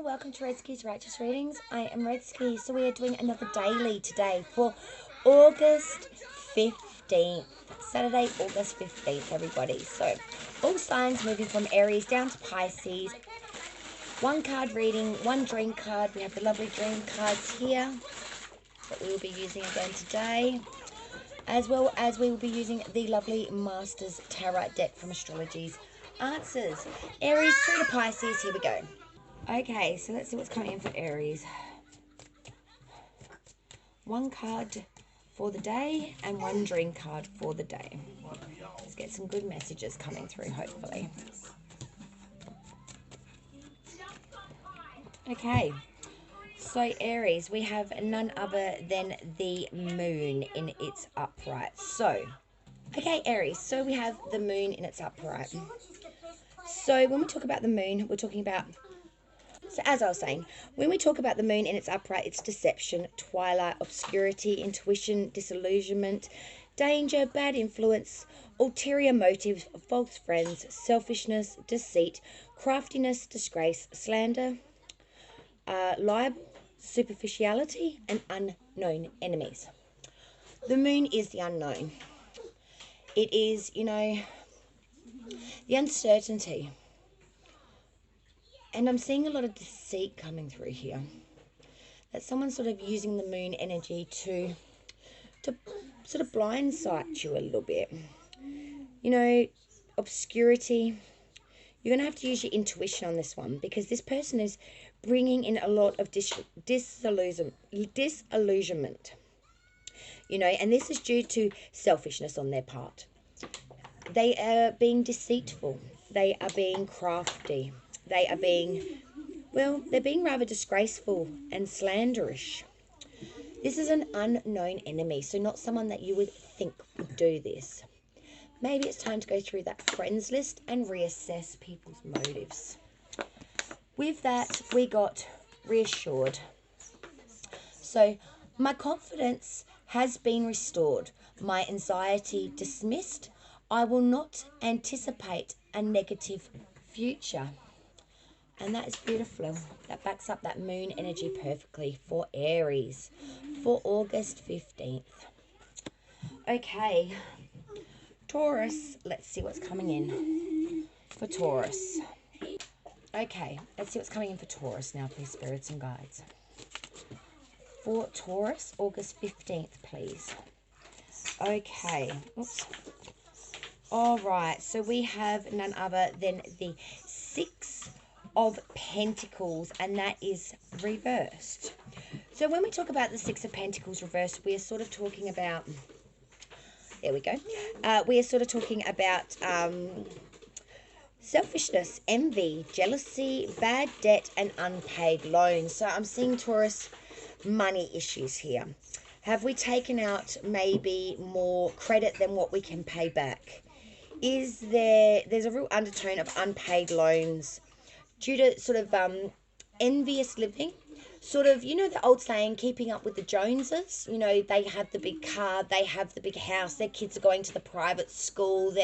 channel. Welcome to Redski's Righteous Readings. I am Redski. So we are doing another daily today for August 15th. Saturday, August 15th, everybody. So all signs moving from Aries down to Pisces. One card reading, one dream card. We have the lovely dream cards here that we will be using again today. As well as we will be using the lovely Masters Tarot deck from Astrology's Answers. Aries through to Pisces. Here we go. Okay, so let's see what's coming in for Aries. One card for the day and one dream card for the day. Let's get some good messages coming through, hopefully. Okay, so Aries, we have none other than the moon in its upright. So, okay, Aries, so we have the moon in its upright. So when we talk about the moon, we're talking about, so as I was saying, when we talk about the moon in its upright, it's deception, twilight, obscurity, intuition, disillusionment, danger, bad influence, ulterior motives, false friends, selfishness, deceit, craftiness, disgrace, slander, libel, superficiality, and unknown enemies. The moon is the unknown. It is, you know, the uncertainty. And I'm seeing a lot of deceit coming through here. That someone's sort of using the moon energy to sort of blindside you a little bit. You know, obscurity. You're going to have to use your intuition on this one, because this person is bringing in a lot of disillusionment. You know, and this is due to selfishness on their part. They are being deceitful. They are being crafty. They are being, well, they're being rather disgraceful and slanderish. This is an unknown enemy, so not someone that you would think would do this. Maybe it's time to go through that friends list and reassess people's motives. With that, we got reassured. So, my confidence has been restored. My anxiety dismissed. I will not anticipate a negative future. And that is beautiful. That backs up that moon energy perfectly for Aries for August 15th. Okay, Taurus, let's see what's coming in for Taurus. Okay, let's see what's coming in for Taurus now, please, spirits and guides. For Taurus, August 15th, please. Okay, oops. All right, so we have none other than the Six of Pentacles, and that is reversed. So when we talk about the Six of Pentacles reversed, we are sort of talking about, there we go, we are sort of talking about selfishness, envy, jealousy, bad debt, and unpaid loans. So I'm seeing Taurus money issues here. Have we taken out maybe more credit than what we can pay back? There's a real undertone of unpaid loans due to sort of envious living. Sort of, you know, the old saying, keeping up with the Joneses. You know, they have the big car, they have the big house, their kids are going to the private school.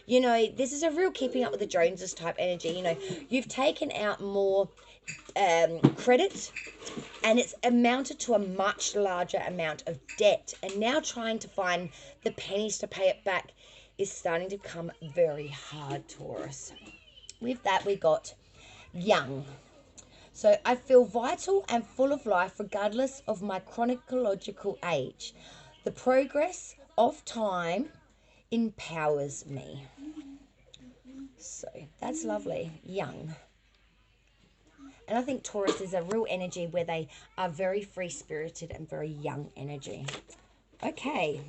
You know, this is a real keeping up with the Joneses type energy. You know, you've taken out more credit, and it's amounted to a much larger amount of debt. And now trying to find the pennies to pay it back is starting to become very hard, Taurus. With that, we got young. So I feel vital and full of life regardless of my chronological age. The progress of time empowers me. So that's lovely. Young. And I think Taurus is a real energy where they are very free-spirited and very young energy. Okay.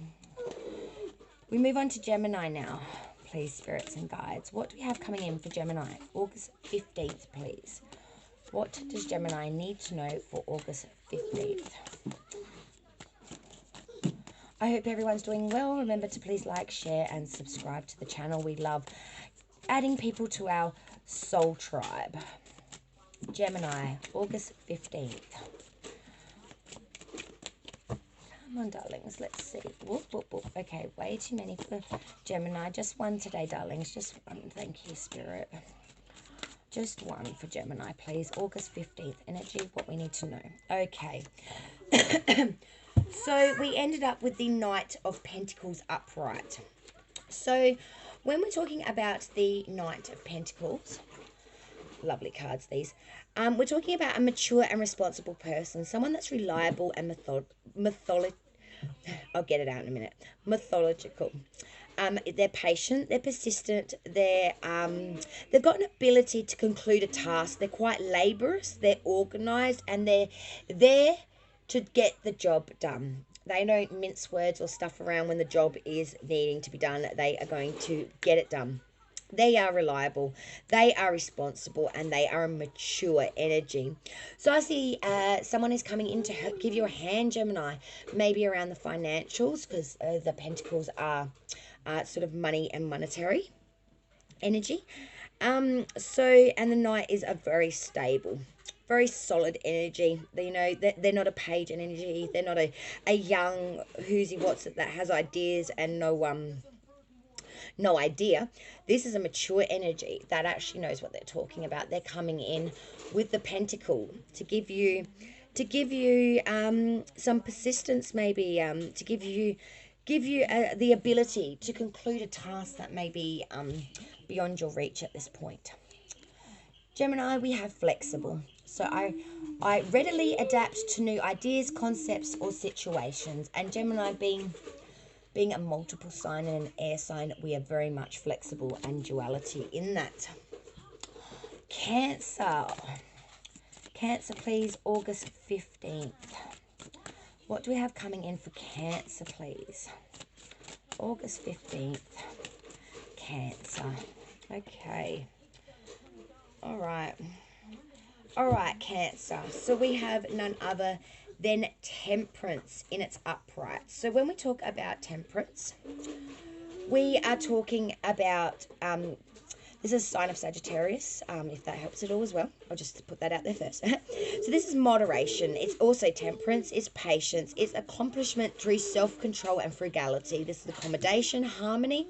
We move on to Gemini now, please, spirits and guides. What do we have coming in for Gemini? August 15th, please. What does Gemini need to know for August 15th? I hope everyone's doing well. Remember to please like, share, and subscribe to the channel. We love adding people to our soul tribe. Gemini, August 15th. Come on, darlings, let's see. Whoop, whoop, whoop. Okay, way too many for Gemini. Just one today, darlings. Just one. Thank you, Spirit. Just one for Gemini, please. August 15th energy, what we need to know. Okay. So we ended up with the Knight of Pentacles upright. So when we're talking about the Knight of Pentacles, lovely cards these, we're talking about a mature and responsible person, someone that's reliable and I'll get it out in a minute. Methodical. They're patient, they're persistent, they've got an ability to conclude a task. They're quite laborious, they're organized, and they're there to get the job done. They don't mince words or stuff around when the job is needing to be done. They are going to get it done. They are reliable, they are responsible, and they are a mature energy. So I see someone is coming in to give you a hand, Gemini, maybe around the financials, because the pentacles are sort of money and monetary energy. And the Knight is a very stable, very solid energy. You know, they're not a page energy. They're not a young who's what's it that has ideas and no idea. This is a mature energy that actually knows what they're talking about. They're coming in with the pentacle to give you some persistence, maybe to give you the ability to conclude a task that may be beyond your reach at this point. Gemini, we have flexible. So I readily adapt to new ideas, concepts, or situations. And Gemini, being a multiple sign and an air sign, we are very much flexible and duality in that. Cancer. Cancer, please, August 15th. What do we have coming in for Cancer, please? August 15th. Cancer. Okay. All right. All right, Cancer. So we have none other than Temperance in its upright. So when we talk about Temperance, we are talking about, this is a sign of Sagittarius, if that helps at all as well. I'll just put that out there first. So this is moderation. It's also temperance. It's patience. It's accomplishment through self-control and frugality. This is accommodation, harmony,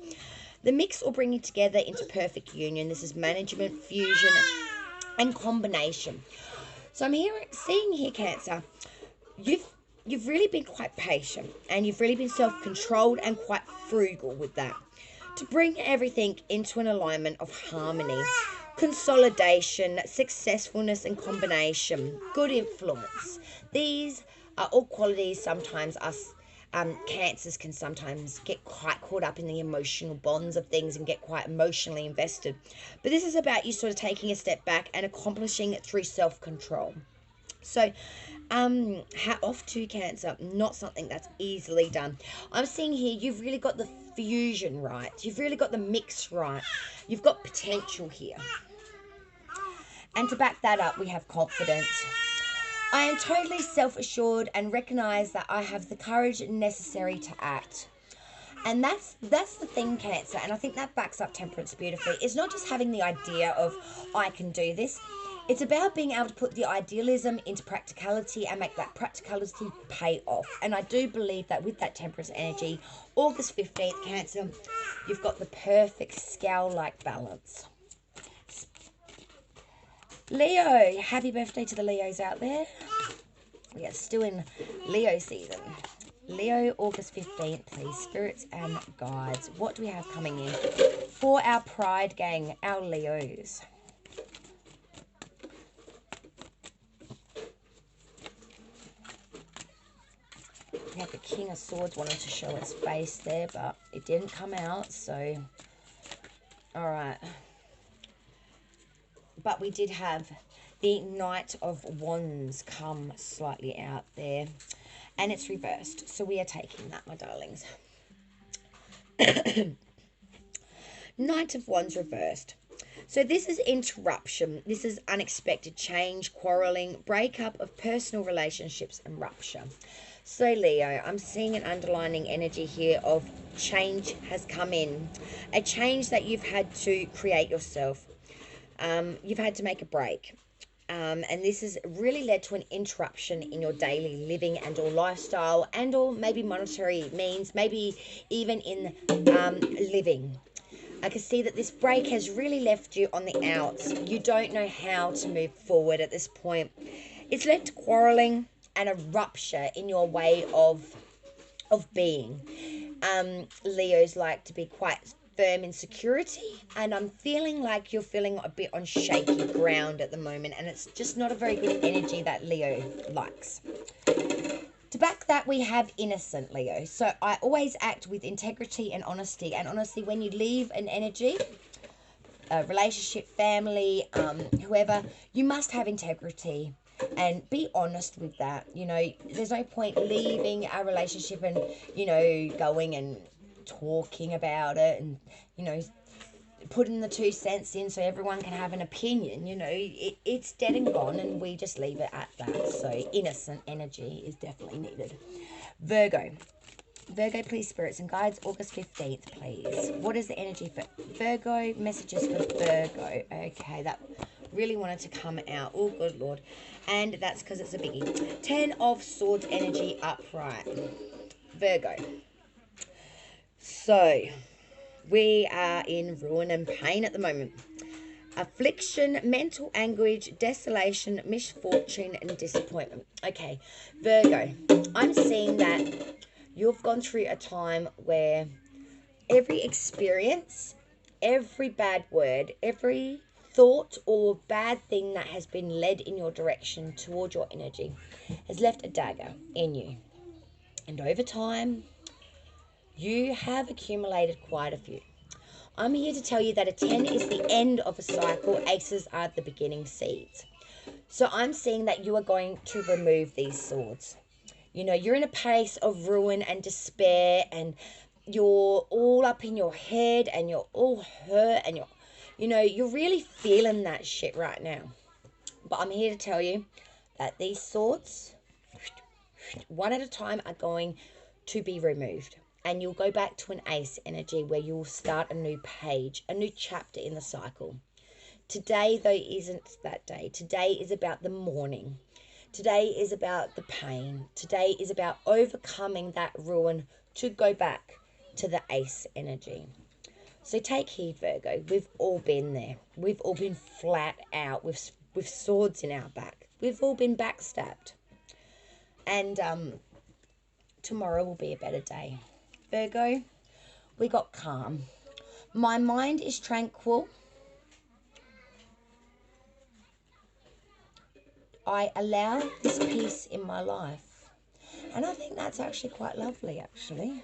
the mix or bringing together into perfect union. This is management, fusion, and combination. So I'm seeing here, Cancer, you've really been quite patient, and you've really been self-controlled and quite frugal with that, to bring everything into an alignment of harmony, consolidation, successfulness, and combination, good influence. These are all qualities sometimes us Cancers can sometimes get quite caught up in the emotional bonds of things and get quite emotionally invested. But this is about you sort of taking a step back and accomplishing it through self-control. So, hat off to Cancer. Not something that's easily done. I'm seeing here you've really got the fusion right. You've really got the mix right. You've got potential here. And to back that up, we have confidence. I am totally self-assured and recognize that I have the courage necessary to act. And that's the thing, Cancer, and I think that backs up Temperance beautifully. It's not just having the idea of, I can do this. It's about being able to put the idealism into practicality and make that practicality pay off. And I do believe that with that Temperance energy, August 15th, Cancer, you've got the perfect scale-like balance. Leo, happy birthday to the Leos out there. We are still in Leo season. Leo, August 15th, please. Spirits and guides. What do we have coming in for our Pride gang, our Leos? We have the King of Swords wanting to show its face there, but it didn't come out, so... Alright. But we did have the Knight of Wands come slightly out there. And it's reversed. So we are taking that, my darlings. Knight of Wands reversed. So this is interruption. This is unexpected change, quarrelling, breakup of personal relationships, and rupture. So Leo, I'm seeing an underlining energy here of change has come in. A change that you've had to create yourself. You've had to make a break. And this has really led to an interruption in your daily living and or lifestyle and or maybe monetary means, maybe even in living. I can see that this break has really left you on the outs. You don't know how to move forward at this point. It's left quarreling and a rupture in your way of being. Leos like to be quite firm in security, and I'm feeling like you're feeling a bit on shaky ground at the moment, and it's just not a very good energy that Leo likes. To back that, we have innocent Leo. So I always act with integrity and honesty. And honestly, when you leave an energy, a relationship, family, whoever, you must have integrity and be honest with that. You know, there's no point leaving a relationship and, you know, going and talking about it and, you know, putting the 2 cents in so everyone can have an opinion. You know, it's dead and gone, and we just leave it at that. So innocent energy is definitely needed. Virgo, please, spirits and guides, August 15th, please. What is the energy for Virgo? Messages for Virgo. Okay, that really wanted to come out. Oh, good Lord. And that's because it's a biggie. 10 of Swords energy upright. Virgo. So we are in ruin and pain at the moment. Affliction, mental anguish, desolation, misfortune, and disappointment. Okay, Virgo, I'm seeing that you've gone through a time where every experience, every bad word, every thought or bad thing that has been led in your direction toward your energy has left a dagger in you. And over time, you have accumulated quite a few. I'm here to tell you that a 10 is the end of a cycle. Aces are the beginning seeds. So I'm seeing that you are going to remove these swords. You know, you're in a place of ruin and despair, and you're all up in your head, and you're all hurt, and you're really feeling that shit right now. But I'm here to tell you that these swords, one at a time, are going to be removed. And you'll go back to an ace energy where you'll start a new page, a new chapter in the cycle. Today, though, isn't that day. Today is about the mourning. Today is about the pain. Today is about overcoming that ruin to go back to the ace energy. So take heed, Virgo. We've all been there. We've all been flat out with swords in our back. We've all been backstabbed. And tomorrow will be a better day. Virgo, we got calm. My mind is tranquil. I allow this peace in my life. And I think that's actually quite lovely, actually.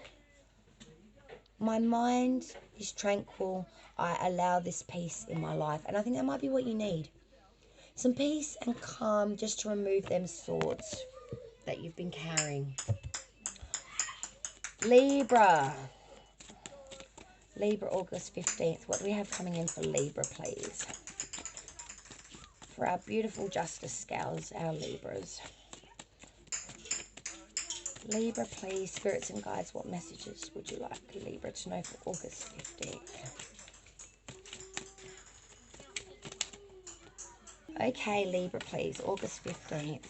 My mind is tranquil. I allow this peace in my life. And I think that might be what you need. Some peace and calm just to remove them swords that you've been carrying. Libra, August 15th. What do we have coming in for Libra, please? For our beautiful justice scales, our Libras. Libra, please, spirits and guides, what messages would you like Libra to know for August 15th? Okay, Libra, please, August 15th.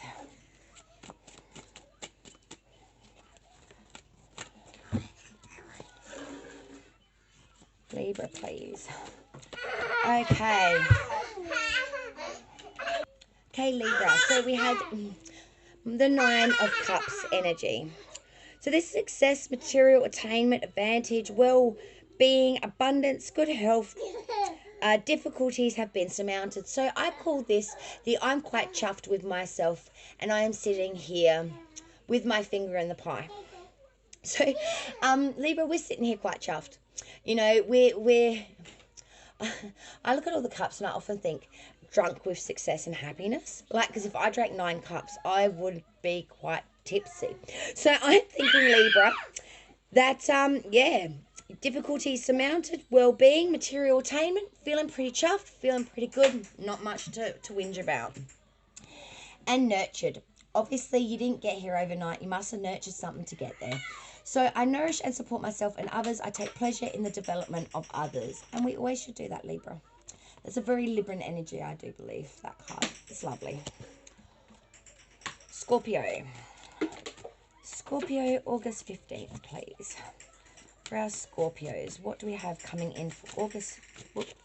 Libra, please. Okay, Libra. So we had the 9 of Cups energy. So this is success, material attainment, advantage, well-being, abundance, good health. Difficulties have been surmounted. So I call this the I'm quite chuffed with myself, and I am sitting here with my finger in the pie. So, Libra, we're sitting here quite chuffed. You know, I look at all the cups and I often think drunk with success and happiness. Like, because if I drank 9 cups, I would be quite tipsy. So I'm thinking, Libra, that, difficulties surmounted, well-being, material attainment, feeling pretty chuffed, feeling pretty good, not much to whinge about. And nurtured. Obviously, you didn't get here overnight. You must have nurtured something to get there. So I nourish and support myself and others. I take pleasure in the development of others. And we always should do that, Libra. That's a very Libran energy, I do believe, that card. It's lovely. Scorpio, August 15th, please. for our Scorpios. What do we have coming in for August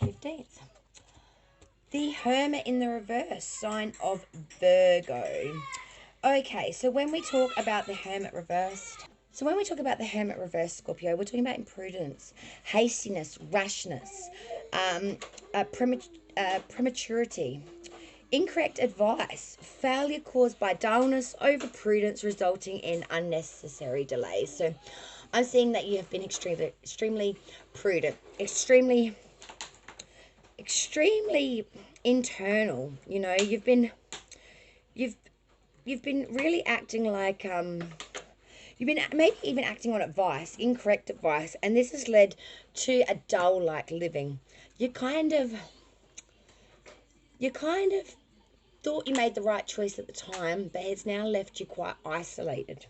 15th? The Hermit in the reverse, sign of Virgo. Okay, so when we talk about the Hermit reversed, Scorpio, we're talking about imprudence, hastiness, rashness, prematurity, incorrect advice, failure caused by dullness, overprudence resulting in unnecessary delays. So I'm seeing that you have been extremely prudent, extremely internal. You know, you've been really acting like you've been maybe even acting on advice, incorrect advice, and this has led to a dull like living. You kind of thought you made the right choice at the time, but it's now left you quite isolated.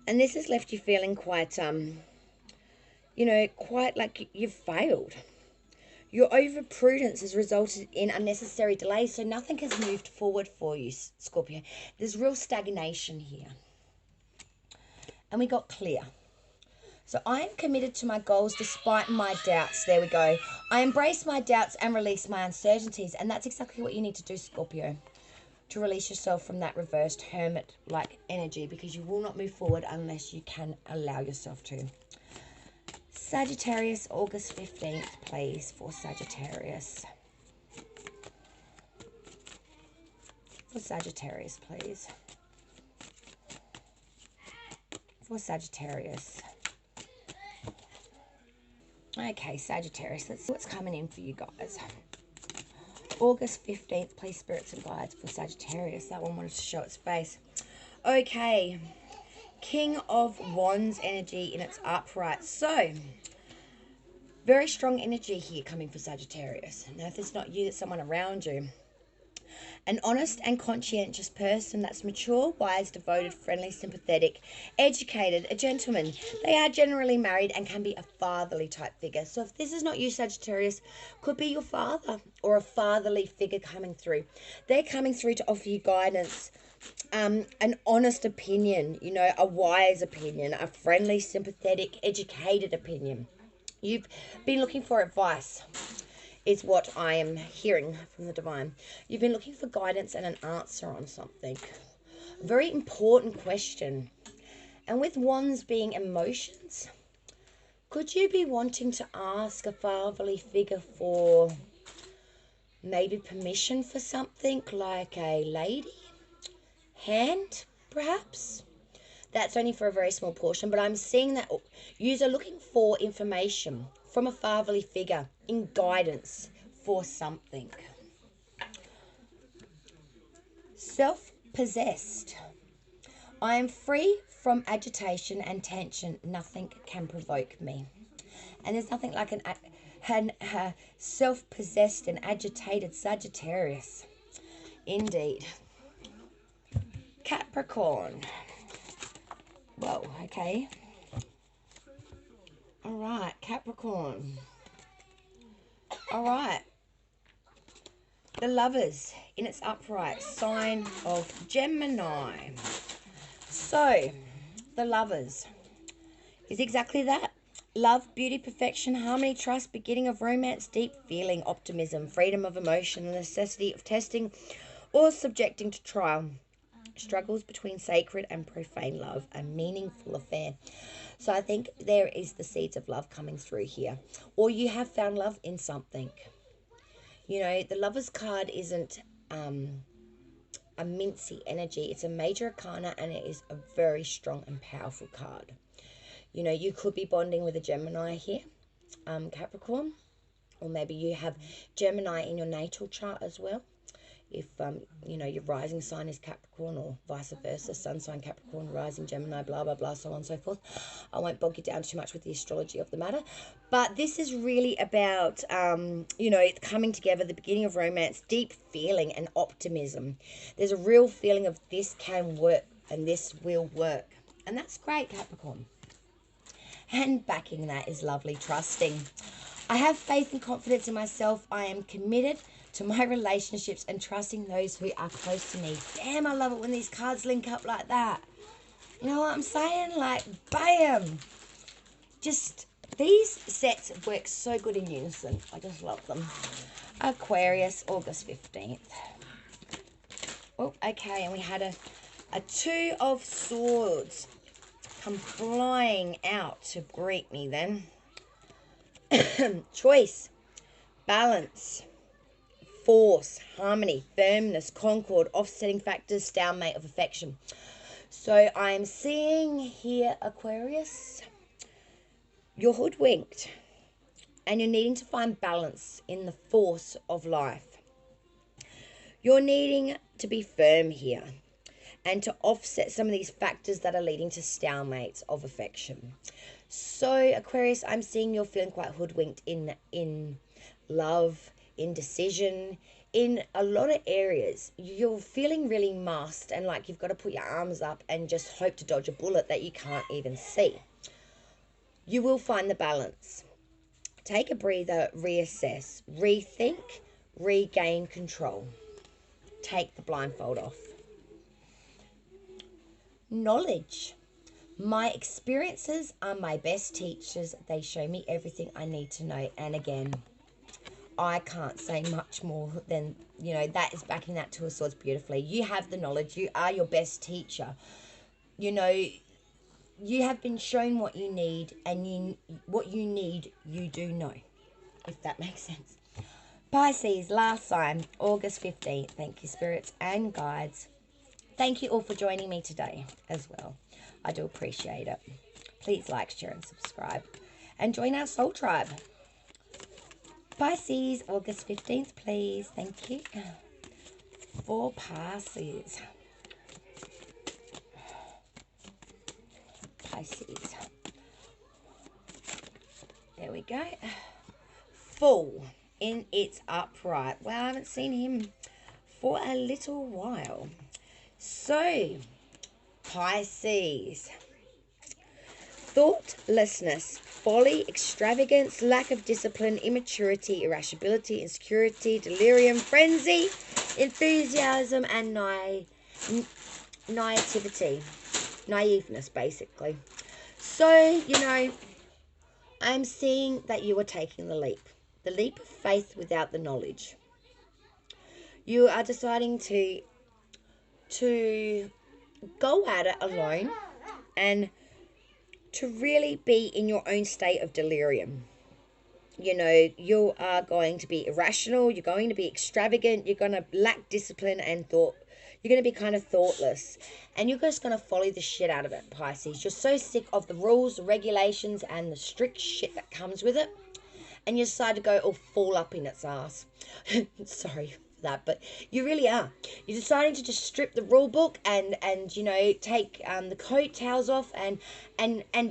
And this has left you feeling quite quite like you've failed. Your overprudence has resulted in unnecessary delays, so nothing has moved forward for you, Scorpio. There's real stagnation here. And we got clear. So I am committed to my goals despite my doubts. There we go. I embrace my doubts and release my uncertainties. And that's exactly what you need to do, Scorpio, to release yourself from that reversed hermit-like energy, because you will not move forward unless you can allow yourself to. Sagittarius, August 15th, please, for Sagittarius. For Sagittarius, please. For Sagittarius. Okay, Sagittarius, let's see what's coming in for you guys. August 15th, please, spirits and guides, for Sagittarius. That one wanted to show its face. Okay, King of Wands energy in its upright. So, very strong energy here coming for Sagittarius. Now, if it's not you, it's someone around you. An honest and conscientious person that's mature, wise, devoted, friendly, sympathetic, educated, a gentleman. They are generally married and can be a fatherly type figure. So if this is not you, Sagittarius, could be your father or a fatherly figure coming through. They're coming through to offer you guidance, an honest opinion, you know, a wise opinion, a friendly, sympathetic, educated opinion. You've been looking for advice, is what I am hearing from the divine. You've been looking for guidance and an answer on something. A very important question. And with wands being emotions, could you be wanting to ask a fatherly figure for maybe permission for something, like a lady hand, perhaps? That's only for a very small portion, but I'm seeing that you are looking for information from a fatherly figure in guidance for something. Self-possessed. I am free from agitation and tension. Nothing can provoke me. And there's nothing like a self-possessed and agitated Sagittarius. Indeed. Capricorn. Whoa, okay. All right, Capricorn. All right. The Lovers in its upright, sign of Gemini. So, the Lovers is exactly that. Love, beauty, perfection, harmony, trust, beginning of romance, deep feeling, optimism, freedom of emotion, the necessity of testing or subjecting to trial. Struggles between sacred and profane love, a meaningful affair. So I think there is the seeds of love coming through here. Or you have found love in something. You know, the Lover's card isn't a mincy energy. It's a major arcana, and it is a very strong and powerful card. You know, you could be bonding with a Gemini here, Capricorn. Or maybe you have Gemini in your natal chart as well. If, you know, your rising sign is Capricorn, or vice versa, sun sign Capricorn, rising Gemini, blah, blah, blah, so on and so forth. I won't bog you down too much with the astrology of the matter. But this is really about, you know, coming together, the beginning of romance, deep feeling and optimism. There's a real feeling of this can work and this will work. And that's great, Capricorn. And backing that is lovely, trusting. I have faith and confidence in myself. I am committed to my relationships and trusting those who are close to me. Damn, I love it when these cards link up like that. You know what I'm saying? Like, bam. just, these sets work so good in unison. I just love them. Aquarius, August 15th. Oh, okay, and we had a Two of Swords come flying out to greet me then. Choice, balance, force, harmony, firmness, concord, offsetting factors, stalemate of affection. So I'm seeing here, Aquarius, you're hoodwinked and you're needing to find balance in the force of life. You're needing to be firm here and to offset some of these factors that are leading to stalemates of affection. So Aquarius, I'm seeing you're feeling quite hoodwinked in love, indecision, in a lot of areas. You're feeling really masked and like you've got to put your arms up and just hope to dodge a bullet that you can't even see. You will find the balance. Take a breather, reassess, rethink, regain control. Take the blindfold off. Knowledge. My experiences are my best teachers. They show me everything I need to know. And again, I can't say much more than, you know, that is backing that Two of Swords beautifully. You have the knowledge. You are your best teacher. You know, you have been shown what you need, and what you need, you do know, if that makes sense. Pisces, last sign, August 15th. Thank you, spirits and guides. Thank you all for joining me today as well. I do appreciate it. Please like, share, and subscribe. And join our soul tribe. Pisces, August 15th, please. Thank you. For Pisces. Pisces. There we go. Full in its upright. Well, I haven't seen him for a little while. So, Pisces. Thoughtlessness, folly, extravagance, lack of discipline, immaturity, irascibility, insecurity, delirium, frenzy, enthusiasm, and naivety. Naiveness, basically. So, you know, I'm seeing that you are taking the leap. The leap of faith without the knowledge. You are deciding to go at it alone and to really be in your own state of delirium. You know, you are going to be irrational. You're going to be extravagant. You're going to lack discipline and thought. You're going to be kind of thoughtless. And you're just going to follow the shit out of it, Pisces. You're so sick of the rules, the regulations, and the strict shit that comes with it. And you decide to go all fall up in its ass. Sorry for that, but you really are. You're deciding to just strip the rule book and you know, take the coattails off and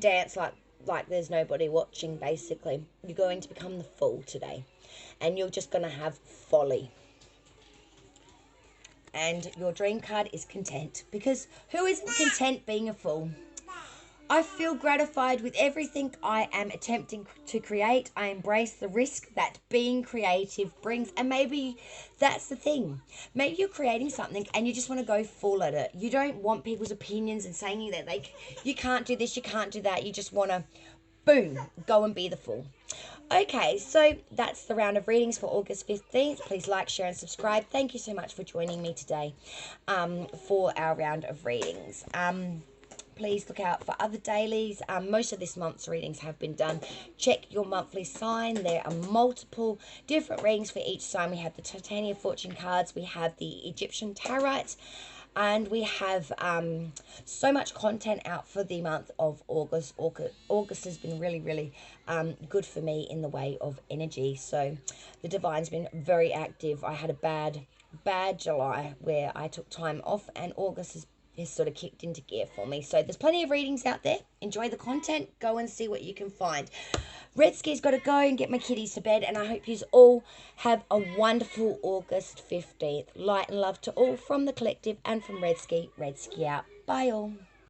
dance like there's nobody watching, basically. You're going to become the fool today. And you're just going to have folly. And your dream card is content. Because who isn't content being a fool? I feel gratified with everything I am attempting to create. I embrace the risk that being creative brings. And maybe that's the thing. Maybe you're creating something and you just want to go full at it. You don't want people's opinions and saying that you can't do this, you can't do that. You just want to, boom, go and be the fool. Okay, so that's the round of readings for August 15th. Please like, share, and subscribe. Thank you so much for joining me today for our round of readings. Please look out for other dailies. Most of this month's readings have been done. Check your monthly sign. There are multiple different readings for each sign. We have the Titania Fortune cards. We have the Egyptian Tarots. And we have so much content out for the month of August. August has been really, really good for me in the way of energy. So the Divine's been very active. I had a bad July where I took time off, and August has sort of kicked into gear for me. So there's plenty of readings out there. Enjoy the content. Go and see what you can find. Red Ski's got to go and get my kitties to bed, and I hope you all have a wonderful August 15th. Light and love to all from the collective and from Red Ski. Red Ski out. Bye all.